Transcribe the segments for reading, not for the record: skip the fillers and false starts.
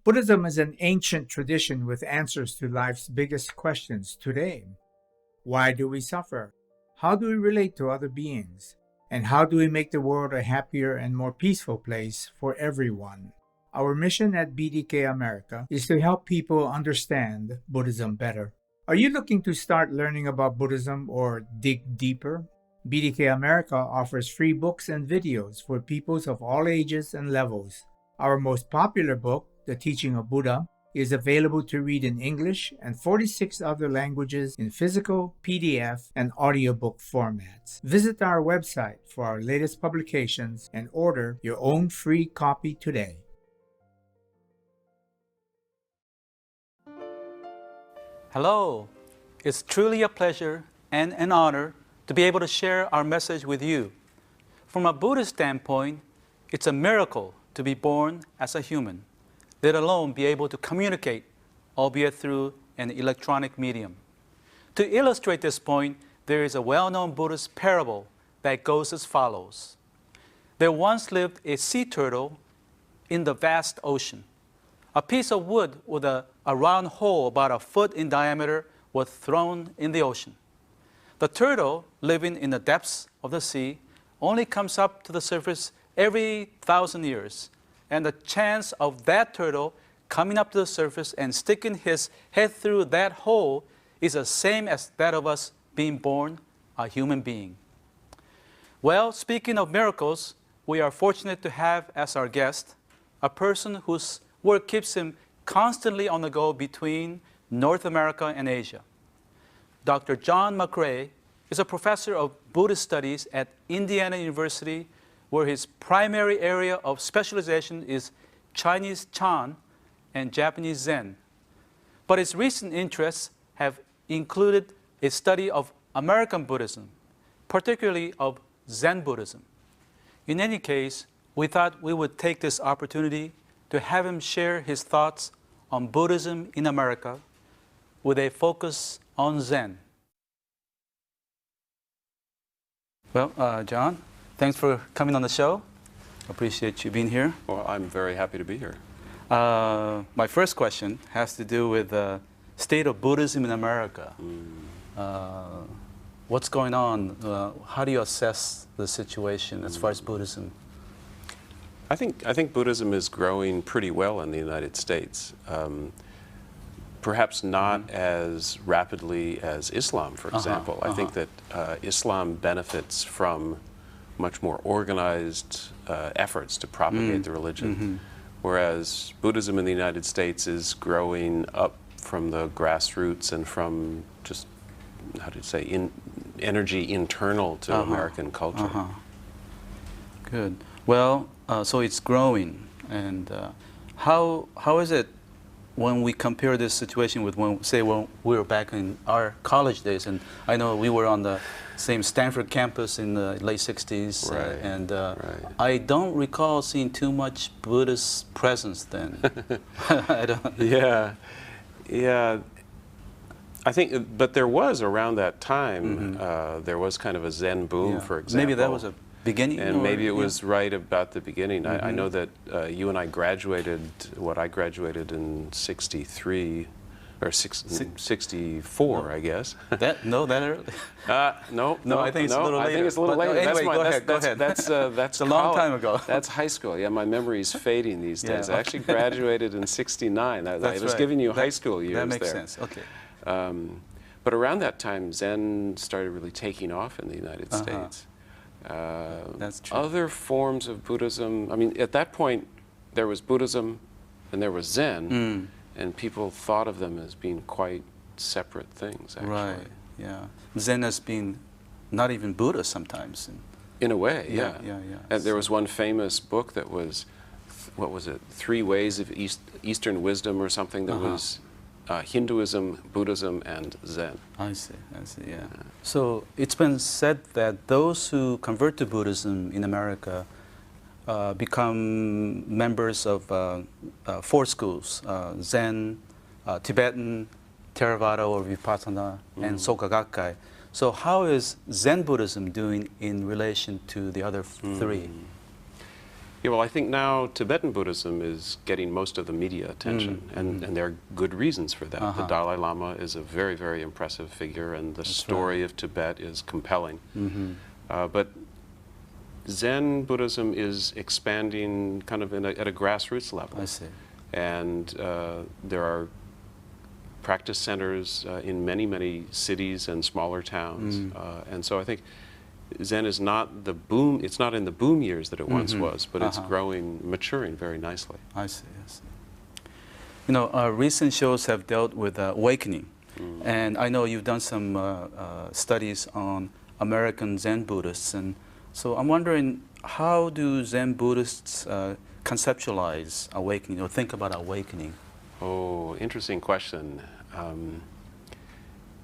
Buddhism is an ancient tradition with answers to life's biggest questions today. Why do we suffer? How do we relate to other beings? And how do we make the world a happier and more peaceful place for everyone? Our mission at BDK America is to help people understand Buddhism better. Are you looking to start learning about Buddhism or dig deeper? BDK America offers free books and videos for peoples of all ages and levels. Our most popular book, The Teaching of Buddha, is available to read in English and 46 other languages in physical, PDF, and audiobook formats. Visit our website for our latest publications and order your own free copy today. Hello, it's truly a pleasure and an honor to be able to share our message with you. From a Buddhist standpoint, it's a miracle to be born as a human, let alone be able to communicate, albeit through an electronic medium. To illustrate this point, there is a well-known Buddhist parable that goes as follows. There once lived a sea turtle in the vast ocean. A piece of wood with a round hole about a foot in diameter was thrown in the ocean. The turtle, living in the depths of the sea, only comes up to the surface every 1,000 years. And the chance of that turtle coming up to the surface and sticking his head through that hole is the same as that of us being born a human being. Well, speaking of miracles, we are fortunate to have as our guest a person whose work keeps him constantly on the go between North America and Asia. Dr. John McRae is a professor of Buddhist studies at Indiana University, where his primary area of specialization is Chinese Chan and Japanese Zen. But his recent interests have included a study of American Buddhism, particularly of Zen Buddhism. In any case, we thought we would take this opportunity to have him share his thoughts on Buddhism in America with a focus on Zen. Well, John, thanks for coming on the show. Appreciate you being here. Well, I'm very happy to be here. My first question has to do with the state of Buddhism in America. What's going on? How do you assess the situation as far as Buddhism? I think Buddhism is growing pretty well in the United States. Perhaps not as rapidly as Islam, for example. I think that Islam benefits from much more organized efforts to propagate the religion, whereas Buddhism in the United States is growing up from the grassroots and from just, how do you say, energy internal to American culture. Good. Well, so it's growing, and how is it when we compare this situation with when we were back in our college days? And I know we were on the same Stanford campus in the late 60s, Right. And I don't recall seeing too much Buddhist presence then. I don't. Yeah. I think, but there was around that time, there was kind of a Zen boom, for example. Maybe that was a beginning? And maybe it was right about the beginning. I know that you and I graduated, I graduated in 63, or 64, I guess. That early? No, I think it's a little later. I think it's a little later. Anyway, go ahead. That's a long time ago. That's high school. Yeah, my memory's fading these days. Yeah. I actually graduated in 69. I was right. giving you high school years there. That makes sense, okay. But around that time, Zen started really taking off in the United States. That's true. Other forms of Buddhism, I mean, at that point, there was Buddhism and there was Zen, and people thought of them as being quite separate things, actually. Right, yeah. Zen has been not even Buddha sometimes. In a way, Yeah. And there was one famous book that was, what was it, 3 Ways of Eastern Wisdom or something that was Hinduism, Buddhism, and Zen. I see, yeah. So it's been said that those who convert to Buddhism in America become members of 4 schools, Zen, Tibetan, Theravada or Vipassana, and Soka Gakkai. So how is Zen Buddhism doing in relation to the other 3? Yeah, well, I think now Tibetan Buddhism is getting most of the media attention, and there are good reasons for that. The Dalai Lama is a very, very impressive figure, and the story of Tibet is compelling. But Zen Buddhism is expanding kind of at a grassroots level. I see. And there are practice centers in many, many cities and smaller towns. And so I think Zen is not the boom, it's not in the boom years that it once was, but it's growing, maturing very nicely. I see, I see. You know, recent shows have dealt with awakening. And I know you've done some studies on American Zen Buddhists. And so I'm wondering, how do Zen Buddhists conceptualize awakening or think about awakening? Oh, interesting question.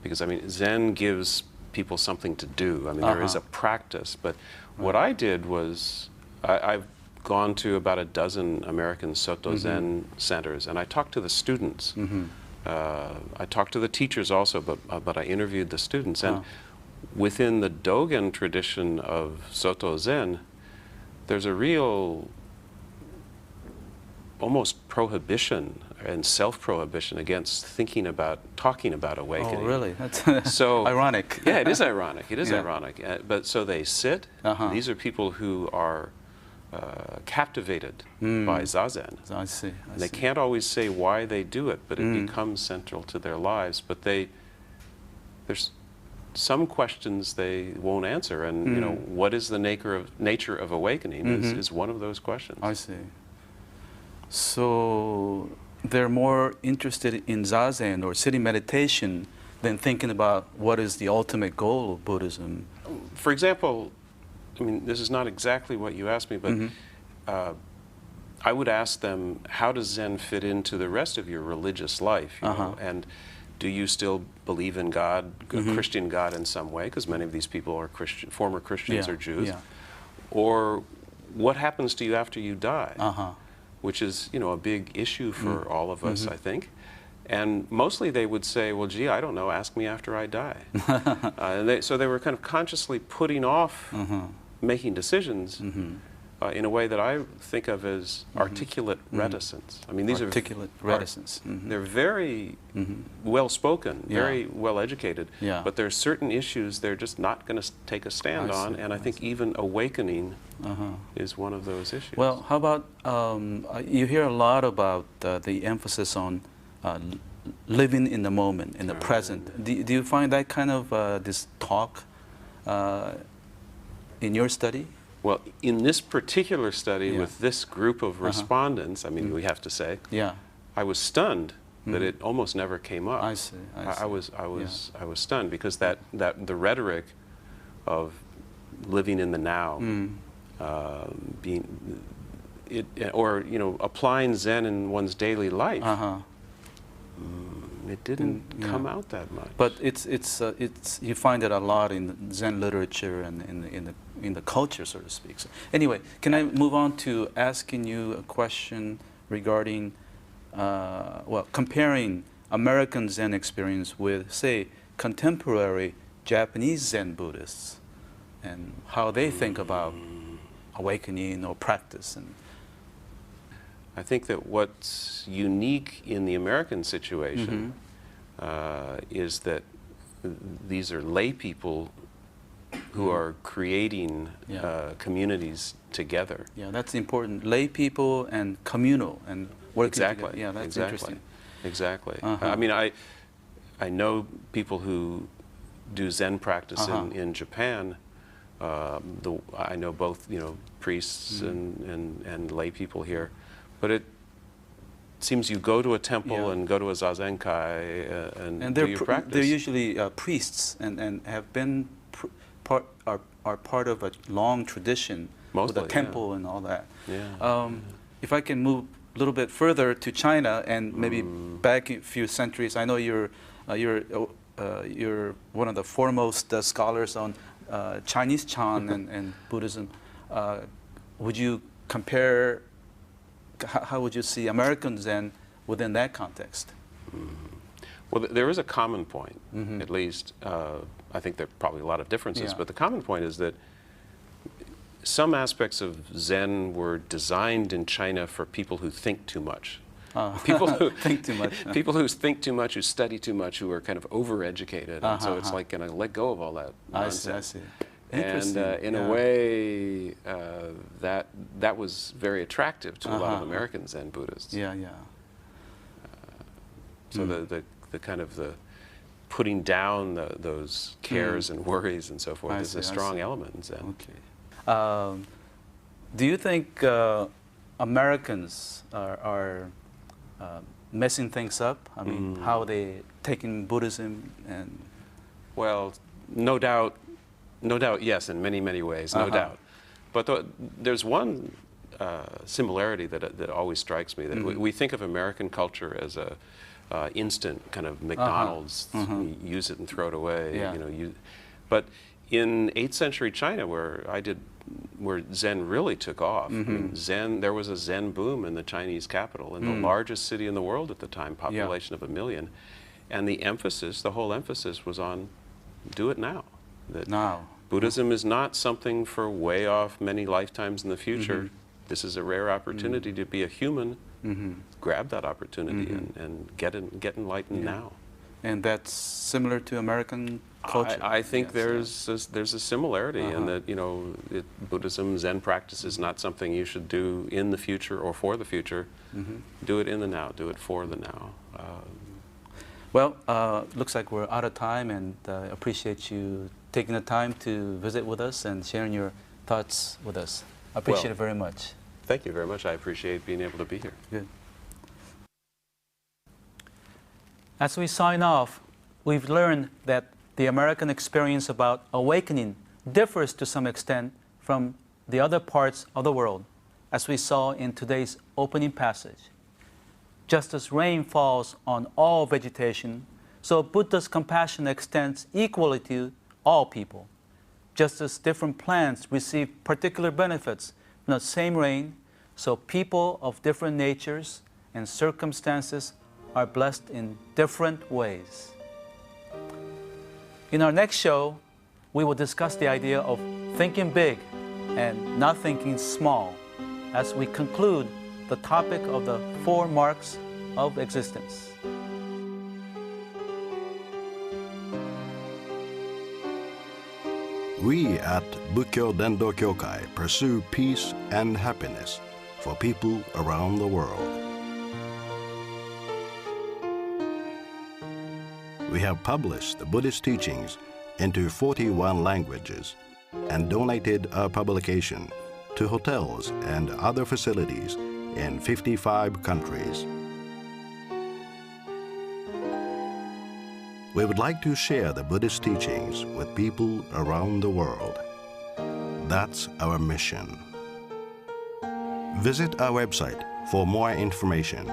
Because, I mean, Zen gives people something to do. I mean, there is a practice. But what I did was, I've gone to about a dozen American Soto Zen centers, and I talked to the students. I talked to the teachers also, but I interviewed the students. And within the Dogen tradition of Soto Zen, there's a real almost prohibition and self-prohibition against talking about awakening. Oh, really? That's so ironic. Yeah, it is ironic. It is ironic. But so they sit. These are people who are captivated by Zazen. I see. And they can't always say why they do it, but it becomes central to their lives. But there's some questions they won't answer, and you know, what is the nature of awakening is one of those questions. I see. So they're more interested in Zazen or sitting meditation than thinking about what is the ultimate goal of Buddhism. For example, I mean, this is not exactly what you asked me, but I would ask them, how does Zen fit into the rest of your religious life? You know? And do you still believe in God, a Christian God in some way? Because many of these people are former Christians or Jews. Or what happens to you after you die? Which is, you know, a big issue for all of us, I think. And mostly they would say, well, gee, I don't know, ask me after I die. So they were kind of consciously putting off making decisions in a way that I think of as articulate reticence. I mean, these articulate reticence. They're very well-spoken, very well-educated, but there are certain issues they're just not going to take a stand on, and I think even awakening is one of those issues. Well, how about, you hear a lot about the emphasis on living in the moment, in the present. Do you find that kind of this talk in your study? Well, in this particular study with this group of respondents, I mean, we have to say, I was stunned that it almost never came up. I see. I was stunned because the rhetoric of living in the now, or you know, applying Zen in one's daily life, it didn't come out that much. But it's you find it a lot in Zen literature and in the culture, so to speak. So anyway, can I move on to asking you a question regarding well, comparing American Zen experience with, say, contemporary Japanese Zen Buddhists and how they think about awakening or practice. And I think that what's unique in the American situation is that these are lay people who are creating communities together. Yeah, that's important. Lay people and communal and working exactly. together. Yeah, that's exactly. interesting. Exactly. I mean, I know people who do Zen practice in Japan. I know both, you know, priests and lay people here, but it seems you go to a temple and go to a zazenkai and do your practice. They're usually priests and have been are part of a long tradition with a temple and all that. If I can move a little bit further to China and maybe back a few centuries, I know you're one of the foremost scholars on Chinese Chan and Buddhism. Would you compare? How would you see American Zen within that context? Well, there is a common point, at least. I think there are probably a lot of differences, but the common point is that some aspects of Zen were designed in China for people who think too much. People who think too much. People who think too much, who study too much, who are kind of overeducated, and so it's like, let go of all that nonsense. I see. And in a way, that was very attractive to a lot of American Zen Buddhists. So the kind of the putting down those cares and worries and so forth is a strong element in Zen. Okay. Do you think Americans are messing things up? I mean, how they taking Buddhism and... Well, no doubt, yes, in many, many ways, no doubt. But there's one similarity that always strikes me, that we think of American culture as a instant kind of McDonald's, use it and throw it away. But in 8th century China, where Zen really took off, I mean, there was a Zen boom in the Chinese capital, in the largest city in the world at the time, population of 1 million, and the whole emphasis was on do it now. That Buddhism is not something for way off many lifetimes in the future. This is a rare opportunity to be a human. Grab that opportunity and get enlightened now. And that's similar to American culture. I think there's a similarity in that, Buddhism, Zen practice is not something you should do in the future or for the future. Do it in the now. Do it for the now. Well, looks like we're out of time, and I appreciate you taking the time to visit with us and sharing your thoughts with us. I appreciate it very much. Thank you very much. I appreciate being able to be here. Good. As we sign off, we've learned that the American experience about awakening differs to some extent from the other parts of the world, as we saw in today's opening passage. Just as rain falls on all vegetation, so Buddha's compassion extends equally to all people. Just as different plants receive particular benefits from the same rain, so people of different natures and circumstances are blessed in different ways. In our next show, we will discuss the idea of thinking big and not thinking small as we conclude the topic of the 4 marks of existence. We at Bukkyo Dendo Kyokai pursue peace and happiness for people around the world. We have published the Buddhist teachings into 41 languages and donated our publication to hotels and other facilities in 55 countries. We would like to share the Buddhist teachings with people around the world. That's our mission. Visit our website for more information